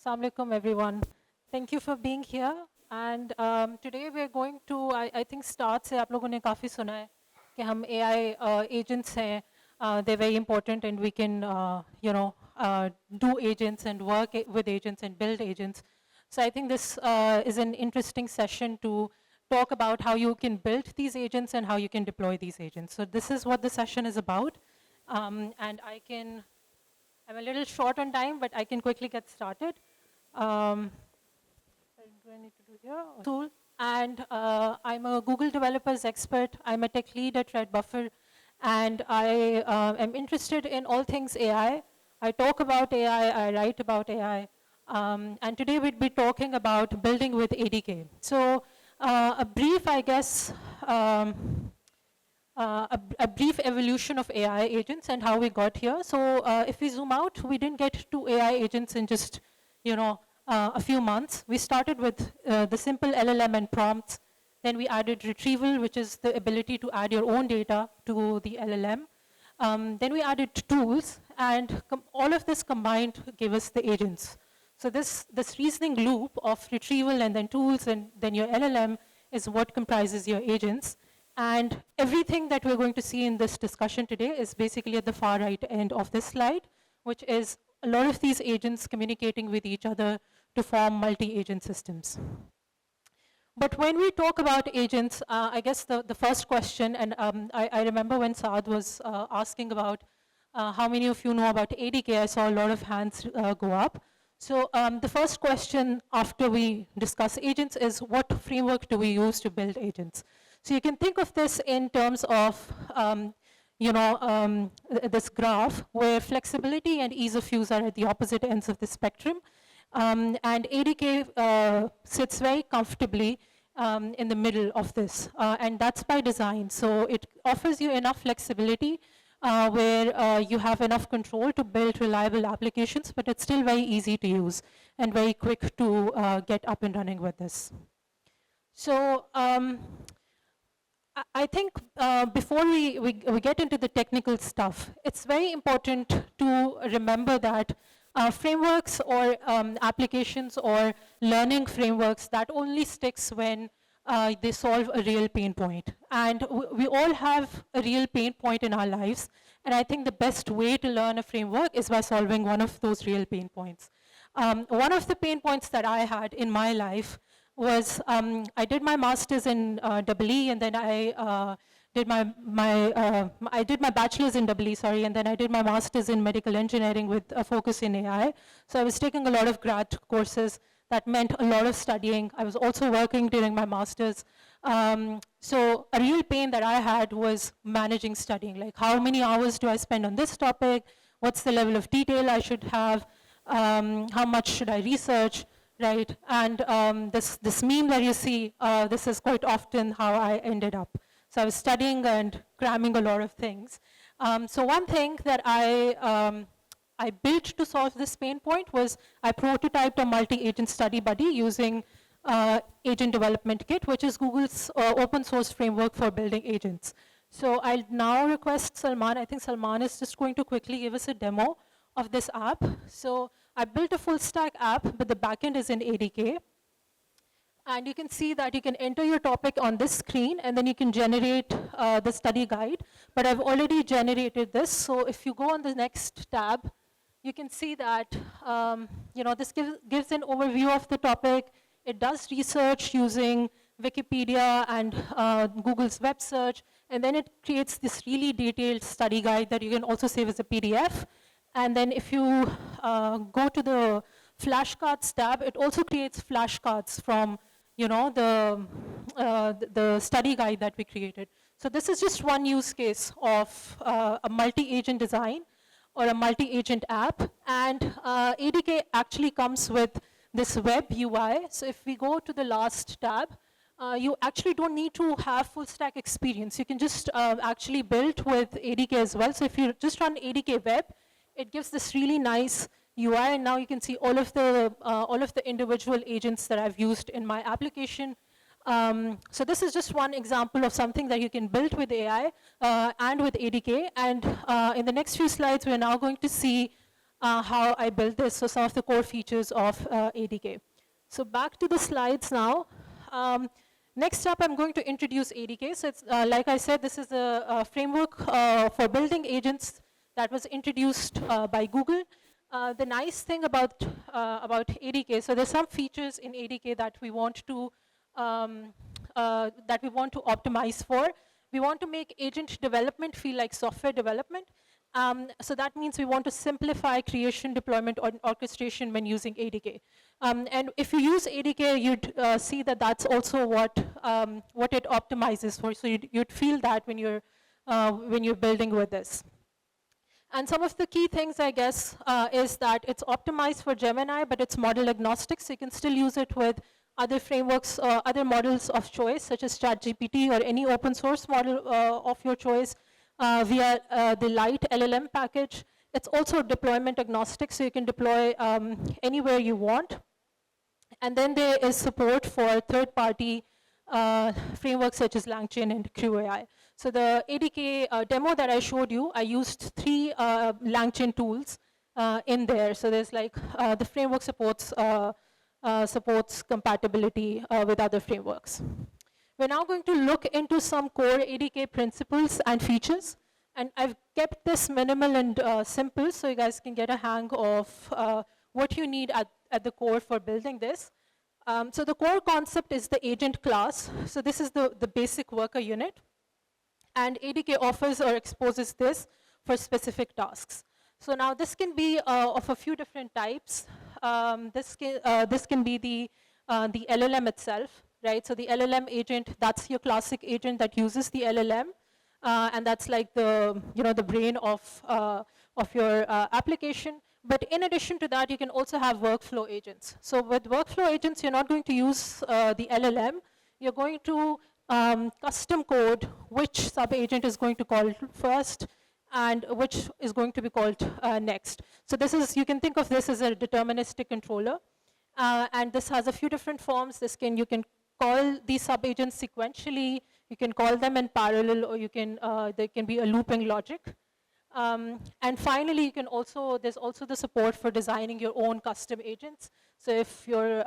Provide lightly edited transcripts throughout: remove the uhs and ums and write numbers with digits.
Assalamu alaikum, everyone. Thank you for being here. And today we're going to, I think, start से आप लोगों ने काफ़ी सुना है कि हम AI agents हैं. They're very important, and we can, do agents and work with agents and build agents. So I think this is an interesting session to talk about how you can build these agents and how you can deploy these agents. So this is what the session is about. And I'm a little short on time, but I can quickly get started. Do I need to do here? Tool. And I'm a Google developers expert. I'm a tech lead at Red Buffer. And I am interested in all things AI. I talk about AI, I write about AI. And today we'd be talking about building with ADK. So a brief, I guess, a brief evolution of AI agents and how we got here. So if we zoom out, we didn't get to AI agents in just, a few months. We started with the simple LLM and prompts. Then we added retrieval, which is the ability to add your own data to the LLM. Then we added tools, and all of this combined gave us the agents. So this reasoning loop of retrieval and then tools and then your LLM is what comprises your agents. And everything that we're going to see in this discussion today is basically at the far right end of this slide, which is a lot of these agents communicating with each other to form multi-agent systems. But when we talk about agents, I guess the first question, and I remember when Saad was asking about how many of you know about ADK, I saw a lot of hands go up. So the first question after we discuss agents is, what framework do we use to build agents? So you can think of this in terms of this graph where flexibility and ease of use are at the opposite ends of the spectrum. And ADK sits very comfortably in the middle of this, and that's by design. So it offers you enough flexibility where you have enough control to build reliable applications, but it's still very easy to use and very quick to get up and running with this. So I think before we get into the technical stuff, it's very important to remember that frameworks or applications or learning frameworks, that only sticks when they solve a real pain point. And we all have a real pain point in our lives. And I think the best way to learn a framework is by solving one of those real pain points. One of the pain points that I had in my life was I did my master's in EE, and then I did my bachelor's in EE, sorry, and then I did my master's in medical engineering with a focus in AI. So I was taking a lot of grad courses. That meant a lot of studying. I was also working during my master's. So a real pain that I had was managing studying. Like, how many hours do I spend on this topic? What's the level of detail I should have? How much should I research? Right, and this meme that you see, this is quite often how I ended up. So I was studying and cramming a lot of things. So one thing that I built to solve this pain point was I prototyped a multi-agent study buddy using Agent Development Kit, which is Google's open source framework for building agents. So I'll now request Salman. I think Salman is just going to quickly give us a demo of this app. So I built a full stack app, but the backend is in ADK. And you can see that you can enter your topic on this screen, and then you can generate the study guide. But I've already generated this. So if you go on the next tab, you can see that this gives an overview of the topic. It does research using Wikipedia and Google's web search. And then it creates this really detailed study guide that you can also save as a PDF. And then if you go to the flashcards tab, it also creates flashcards from the study guide that we created. So this is just one use case of a multi-agent design or a multi-agent app. And ADK actually comes with this web UI. So if we go to the last tab, you actually don't need to have full stack experience. You can just actually build with ADK as well. So if you just run ADK web, it gives this really nice UI, and now you can see all of the individual agents that I've used in my application. So this is just one example of something that you can build with AI and with ADK. And in the next few slides, we're now going to see how I built this, so some of the core features of ADK. So back to the slides now. Next up, I'm going to introduce ADK. So it's, like I said, this is a framework for building agents that was introduced by Google. The nice thing about ADK, so there's some features in ADK that we want to optimize for. We want to make agent development feel like software development. So that means we want to simplify creation, deployment, or orchestration when using ADK. And if you use ADK, you'd see that that's also what it optimizes for. So you'd feel that when you're building with this. And some of the key things, I guess, is that it's optimized for Gemini, but it's model agnostic, so you can still use it with other frameworks or other models of choice, such as ChatGPT or any open source model of your choice via the Lite LLM package. It's also deployment agnostic, so you can deploy anywhere you want. And then there is support for third-party frameworks such as LangChain and CrewAI. So the ADK demo that I showed you, I used 3 LangChain tools in there. So there's like the framework supports compatibility with other frameworks. We're now going to look into some core ADK principles and features. And I've kept this minimal and simple so you guys can get a hang of what you need at the core for building this. So the core concept is the agent class. So this is the basic worker unit. And ADK offers or exposes this for specific tasks. So now this can be of a few different types. This can be the LLM itself, right? So the LLM agent, that's your classic agent that uses the LLM. And that's like the brain of your application. But in addition to that, you can also have workflow agents. So with workflow agents, you're not going to use the LLM. You're going to custom code which sub-agent is going to call first and which is going to be called next. So this is, you can think of this as a deterministic controller. And this has a few different forms. You can call these sub-agents sequentially. You can call them in parallel, or there can be a looping logic. And finally, you can there's also the support for designing your own custom agents. So if your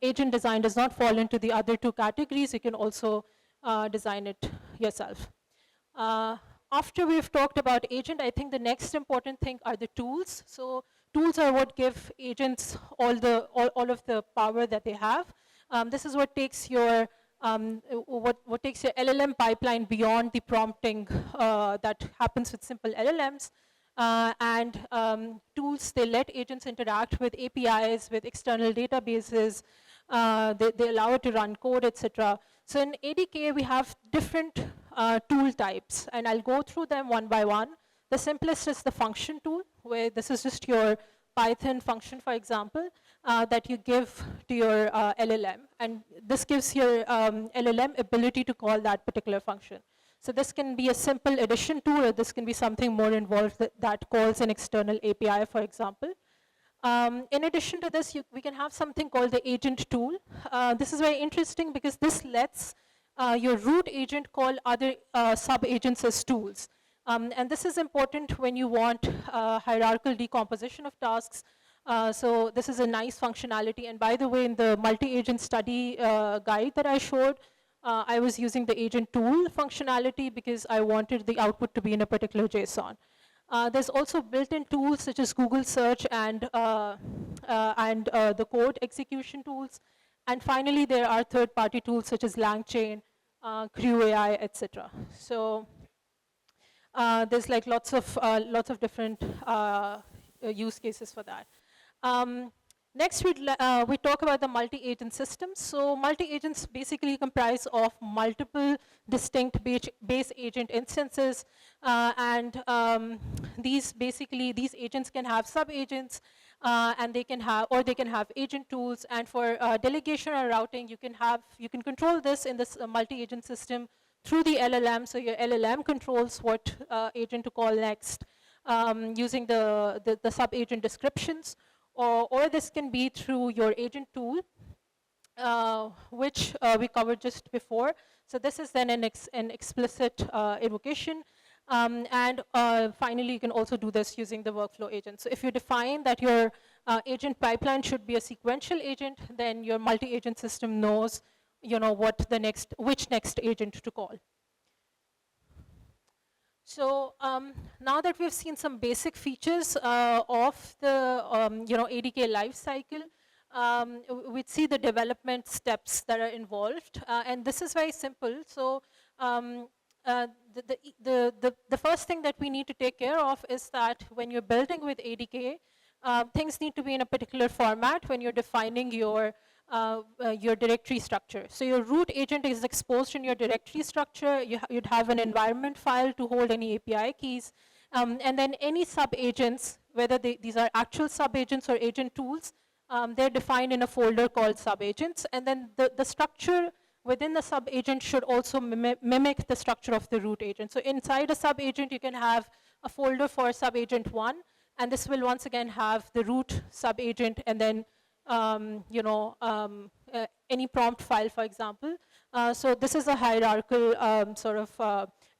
agent design does not fall into the other 2 categories, you can also design it yourself. After we've talked about agent, I think the next important thing are the tools. So tools are what give agents all of the power that they have. This is what takes your what takes your LLM pipeline beyond the prompting that happens with simple LLMs. Tools, they let agents interact with APIs, with external databases. They allow it to run code, etc. So in ADK, we have different tool types, and I'll go through them one by one. The simplest is the function tool, where this is just your Python function, for example, that you give to your LLM. And this gives your LLM ability to call that particular function. So this can be a simple addition tool, or this can be something more involved that calls an external API, for example. In addition to this, we can have something called the agent tool. This is very interesting because this lets your root agent call other sub-agents as tools. And this is important when you want hierarchical decomposition of tasks. So this is a nice functionality. And by the way, in the multi-agent study guide that I showed, I was using the agent tool functionality because I wanted the output to be in a particular JSON. There's also built-in tools such as Google Search and the code execution tools. And finally, there are third-party tools such as LangChain, CrewAI, etc. So there's like lots of different use cases for that. Next, we talk about the multi-agent systems. So multi-agents basically comprise of multiple distinct base agent instances. These agents can have sub-agents, and they can have agent tools. And for delegation or routing, you can control this in this multi-agent system through the LLM. So your LLM controls what agent to call next using the sub-agent descriptions. Or this can be through your agent tool, which we covered just before. So this is then an explicit invocation. And finally, you can also do this using the workflow agent. So if you define that your agent pipeline should be a sequential agent, then your multi-agent system knows, which next agent to call. So now that we've seen some basic features of the ADK lifecycle, we'd see the development steps that are involved, and this is very simple. So the first thing that we need to take care of is that when you're building with ADK, things need to be in a particular format when you're defining your directory structure. So your root agent is exposed in your directory structure. You'd have an environment file to hold any API keys. And then any sub-agents, whether these are actual sub-agents or agent tools, they're defined in a folder called sub-agents. And then the structure within the sub-agent should also mimic the structure of the root agent. So inside a sub-agent, you can have a folder for sub-agent 1, and this will once again have the root sub-agent and then any prompt file, for example. So this is a hierarchical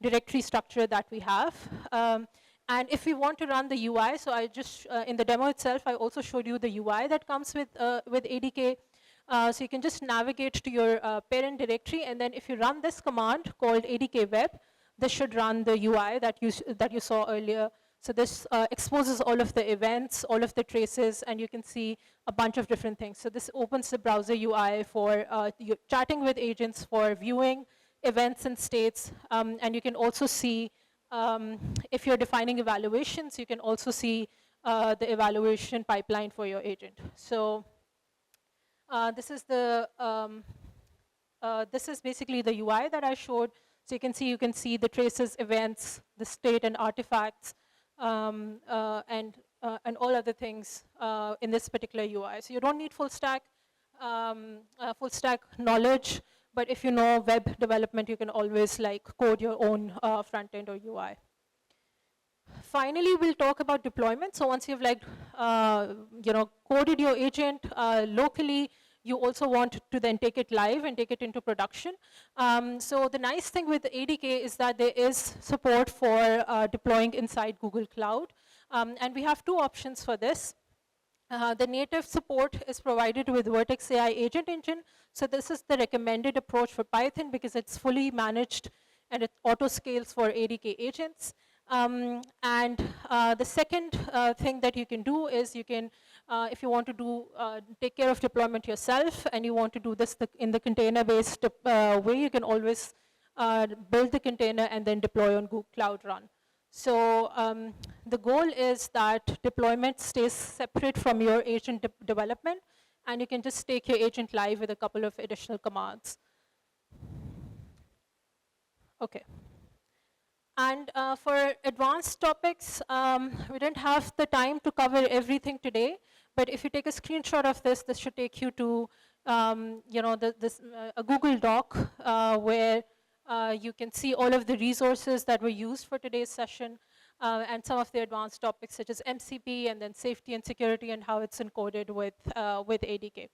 directory structure that we have. And if we want to run the UI, so I just, in the demo itself, I also showed you the UI that comes with ADK. So you can just navigate to your parent directory, and then if you run this command called ADK web, this should run the UI that you saw earlier. So this exposes all of the events, all of the traces, and you can see a bunch of different things. So this opens the browser UI for chatting with agents, for viewing events and states, and you can also see, if you're defining evaluations, you can also see the evaluation pipeline for your agent. So this is basically the UI that I showed. So you can see the traces, events, the state and artifacts, and all other things in this particular UI. So you don't need full stack knowledge, but if you know web development, you can always code your own front end or UI. Finally, we'll talk about deployment. So once you've coded your agent locally, you also want to then take it live and take it into production. So the nice thing with ADK is that there is support for deploying inside Google Cloud. And we have two options for this. The native support is provided with Vertex AI Agent Engine. So this is the recommended approach for Python because it's fully managed and it auto-scales for ADK agents. And the second thing that you can do is you can, if you want to take care of deployment yourself and you want to do this in the container-based way, you can always build the container and then deploy on Google Cloud Run. So the goal is that deployment stays separate from your agent development, and you can just take your agent live with a couple of additional commands. Okay. And for advanced topics, we didn't have the time to cover everything today, but if you take a screenshot of this, this should take you to a Google Doc where you can see all of the resources that were used for today's session and some of the advanced topics such as MCP and then safety and security and how it's encoded with ADK.